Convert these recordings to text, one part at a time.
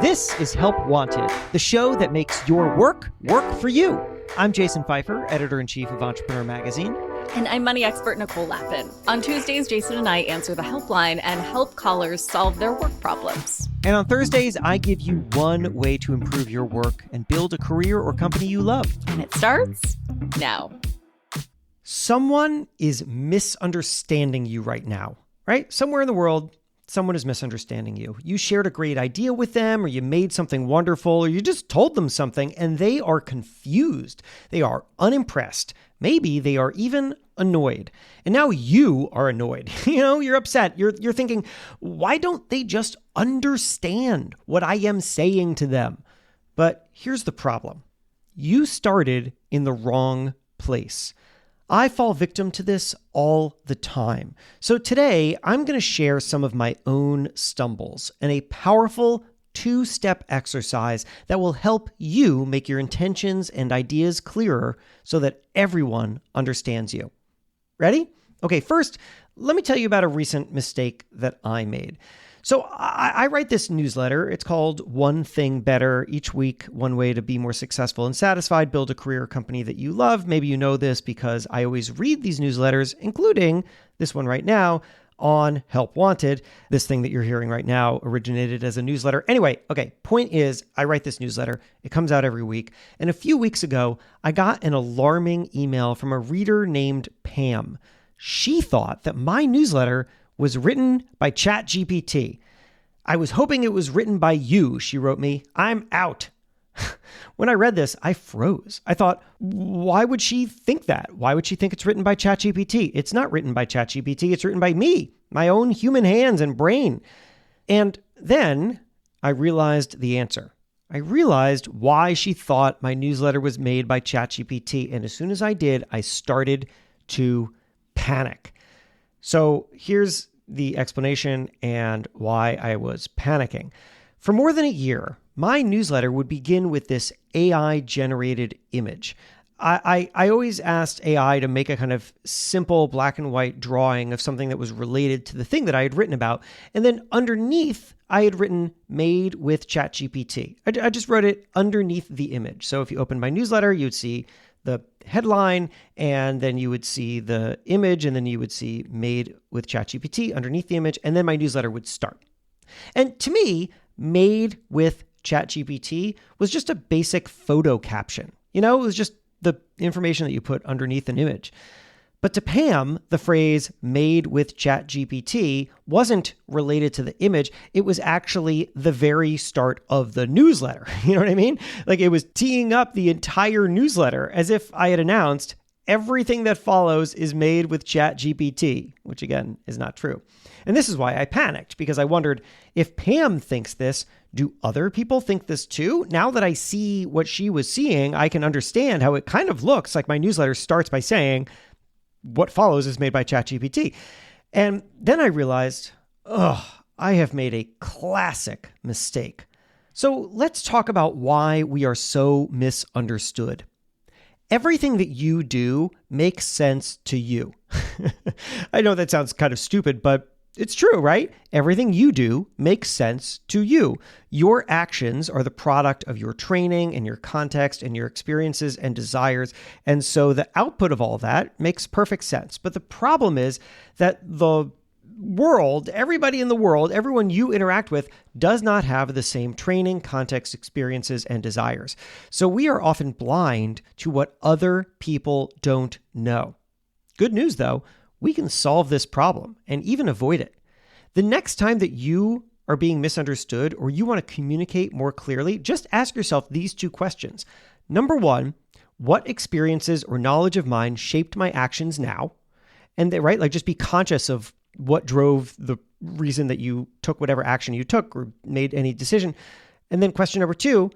This is Help Wanted, the show that makes your work for you. I'm Jason Pfeiffer, editor-in-chief of Entrepreneur Magazine. And I'm money expert Nicole Lappin. On Tuesdays, Jason and I answer the helpline and help callers solve their work problems. And on Thursdays, I give you one way to improve your work and build a career or company you love. And it starts now. Someone is misunderstanding you right now, right? Somewhere in the world, someone is misunderstanding you. You shared a great idea with them, or you made something wonderful, or you just told them something, and they are confused. They are unimpressed. Maybe they are even annoyed. And now you are annoyed. You're upset. You're thinking, why don't they just understand what I am saying to them? But here's the problem. You started in the wrong place. I fall victim to this all the time. So today, I'm going to share some of my own stumbles and a powerful two-step exercise that will help you make your intentions and ideas clearer so that everyone understands you. Ready? Okay, first, let me tell you about a recent mistake that I made. So I write this newsletter. It's called One Thing Better. Each week, one way to be more successful and satisfied, build a career or company that you love. Maybe you know this because I always read these newsletters, including this one right now on Help Wanted. This thing that you're hearing right now originated as a newsletter. Anyway, okay, point is, I write this newsletter. It comes out every week. And a few weeks ago, I got an alarming email from a reader named Pam. She thought that my newsletter was written by ChatGPT. I was hoping it was written by you, she wrote me. I'm out. When I read this, I froze. I thought, why would she think that? Why would she think it's written by ChatGPT? It's not written by ChatGPT. It's written by me, my own human hands and brain. And then I realized the answer. I realized why she thought my newsletter was made by ChatGPT. And as soon as I did, I started to panic. So here's the explanation and why I was panicking. For more than a year, my newsletter would begin with this AI-generated image. I always asked AI to make a kind of simple black and white drawing of something that was related to the thing that I had written about. And then underneath, I had written made with ChatGPT. I just wrote it underneath the image. So if you open my newsletter, you'd see the headline, and then you would see the image, and then you would see made with ChatGPT underneath the image, and then my newsletter would start. And to me, made with ChatGPT was just a basic photo caption. It was just the information that you put underneath an image. But to Pam, the phrase made with ChatGPT wasn't related to the image. It was actually the very start of the newsletter. You know what I mean? Like it was teeing up the entire newsletter as if I had announced everything that follows is made with ChatGPT, which again is not true. And this is why I panicked, because I wondered, if Pam thinks this, do other people think this too? Now that I see what she was seeing, I can understand how it kind of looks like my newsletter starts by saying, what follows is made by ChatGPT. And then I realized, I have made a classic mistake. So let's talk about why we are so misunderstood. Everything that you do makes sense to you. I know that sounds kind of stupid, but it's true, right? Everything you do makes sense to you. Your actions are the product of your training and your context and your experiences and desires. And so the output of all that makes perfect sense. But the problem is that the world, everybody in the world, everyone you interact with does not have the same training, context, experiences, and desires. So we are often blind to what other people don't know. Good news, though. We can solve this problem and even avoid it. The next time that you are being misunderstood or you want to communicate more clearly, just ask yourself these two questions. Number one, what experiences or knowledge of mine shaped my actions now? And just be conscious of what drove the reason that you took whatever action you took or made any decision. And then question number two,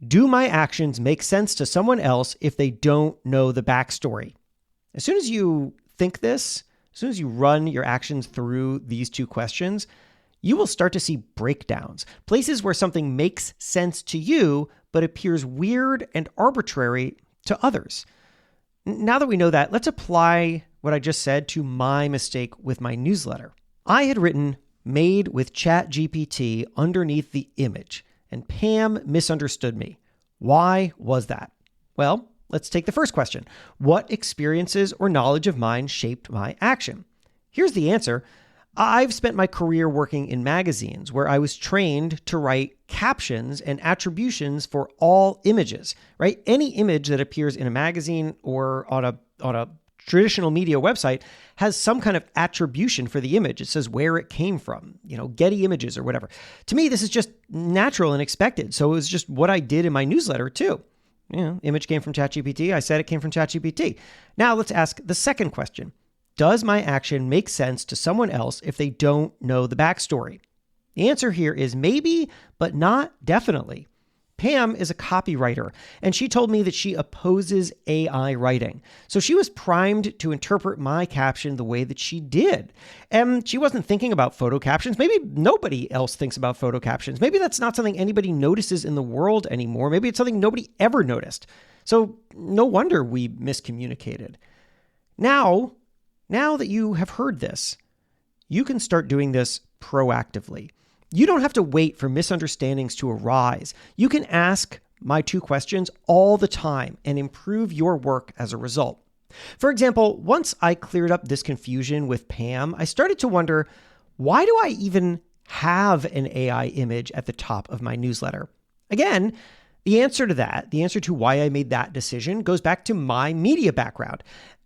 do my actions make sense to someone else if they don't know the backstory? As soon as you think this, as soon as you run your actions through these two questions, you will start to see breakdowns, places where something makes sense to you, but appears weird and arbitrary to others. Now that we know that, let's apply what I just said to my mistake with my newsletter. I had written made with ChatGPT underneath the image. and Pam misunderstood me. Why was that? Well, let's take the first question. What experiences or knowledge of mine shaped my action? Here's the answer. I've spent my career working in magazines where I was trained to write captions and attributions for all images, right? Any image that appears in a magazine or on a traditional media website has some kind of attribution for the image. It says where it came from, Getty Images or whatever. To me, this is just natural and expected. So it was just what I did in my newsletter too. Image came from ChatGPT. I said it came from ChatGPT. Now let's ask the second question. Does my action make sense to someone else if they don't know the backstory? The answer here is maybe, but not definitely. Pam is a copywriter, and she told me that she opposes AI writing. So she was primed to interpret my caption the way that she did. And she wasn't thinking about photo captions. Maybe nobody else thinks about photo captions. Maybe that's not something anybody notices in the world anymore. Maybe it's something nobody ever noticed. So no wonder we miscommunicated. Now that you have heard this, you can start doing this proactively. You don't have to wait for misunderstandings to arise. You can ask my 2 questions all the time and improve your work as a result. For example, once I cleared up this confusion with Pam, I started to wonder, why do I even have an AI image at the top of my newsletter? Again, the answer to why I made that decision goes back to my media background.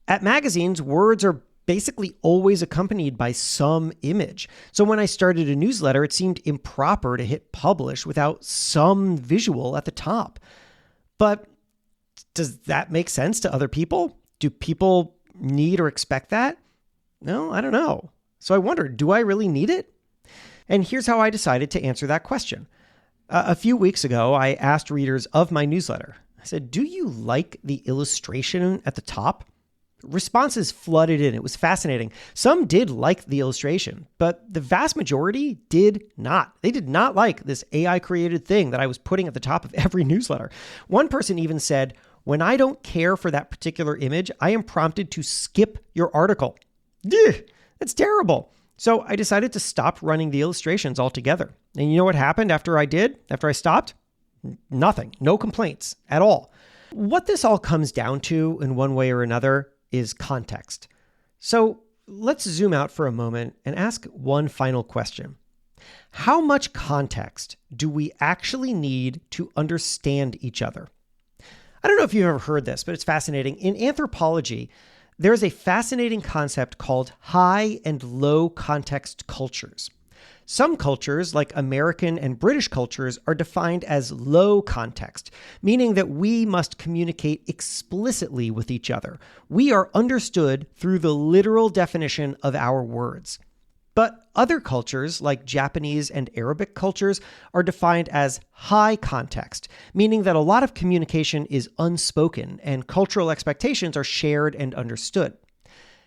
At magazines, words are basically always accompanied by some image. So when I started a newsletter, it seemed improper to hit publish without some visual at the top. But does that make sense to other people? Do people need or expect that? No, I don't know. So I wondered, do I really need it? And here's how I decided to answer that question. A few weeks ago, I asked readers of my newsletter, I said, do you like the illustration at the top? Responses flooded in. It was fascinating. Some did like the illustration, but the vast majority did not. They did not like this AI-created thing that I was putting at the top of every newsletter. One person even said, when I don't care for that particular image, I am prompted to skip your article. That's terrible. So I decided to stop running the illustrations altogether. And you know what happened after I stopped? Nothing. No complaints at all. What this all comes down to in one way or another is context. So let's zoom out for a moment and ask one final question. How much context do we actually need to understand each other? I don't know if you've ever heard this, but it's fascinating. In anthropology, there's a fascinating concept called high and low context cultures. Some cultures, like American and British cultures, are defined as low context, meaning that we must communicate explicitly with each other. We are understood through the literal definition of our words. But other cultures, like Japanese and Arabic cultures, are defined as high context, meaning that a lot of communication is unspoken and cultural expectations are shared and understood.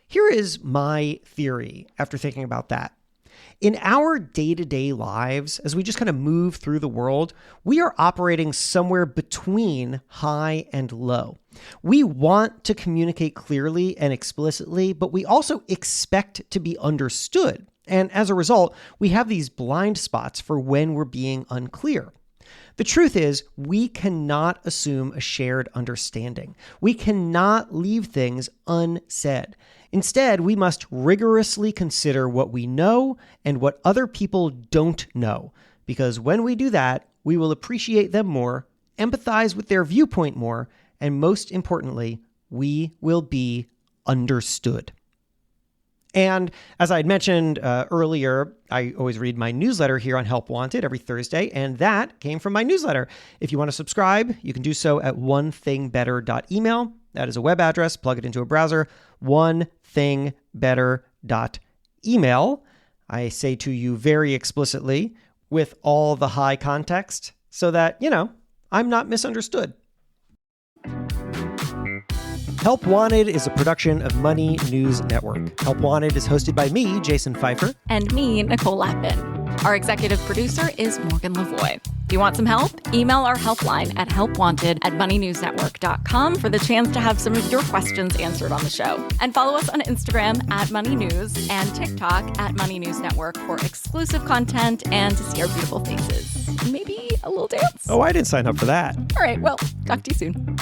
Here is my theory after thinking about that. In our day-to-day lives, as we just kind of move through the world, we are operating somewhere between high and low. We want to communicate clearly and explicitly, but we also expect to be understood. And as a result, we have these blind spots for when we're being unclear. The truth is, we cannot assume a shared understanding. We cannot leave things unsaid. Instead, we must rigorously consider what we know and what other people don't know, because when we do that, we will appreciate them more, empathize with their viewpoint more, and most importantly, we will be understood. And as I had mentioned earlier, I always read my newsletter here on Help Wanted every Thursday, and that came from my newsletter. If you want to subscribe, you can do so at onethingbetter.email. That is a web address. Plug it into a browser. onethingbetter.email. I say to you very explicitly with all the high context so that, I'm not misunderstood. Help Wanted is a production of Money News Network. Help Wanted is hosted by me, Jason Pfeiffer. And me, Nicole Lappin. Our executive producer is Morgan Lavoie. If you want some help, email our helpline at helpwanted@moneynewsnetwork.com for the chance to have some of your questions answered on the show. And follow us on Instagram @MoneyNews and TikTok @MoneyNewsNetwork for exclusive content and to see our beautiful faces. Maybe a little dance. Oh, I didn't sign up for that. All right, well, talk to you soon.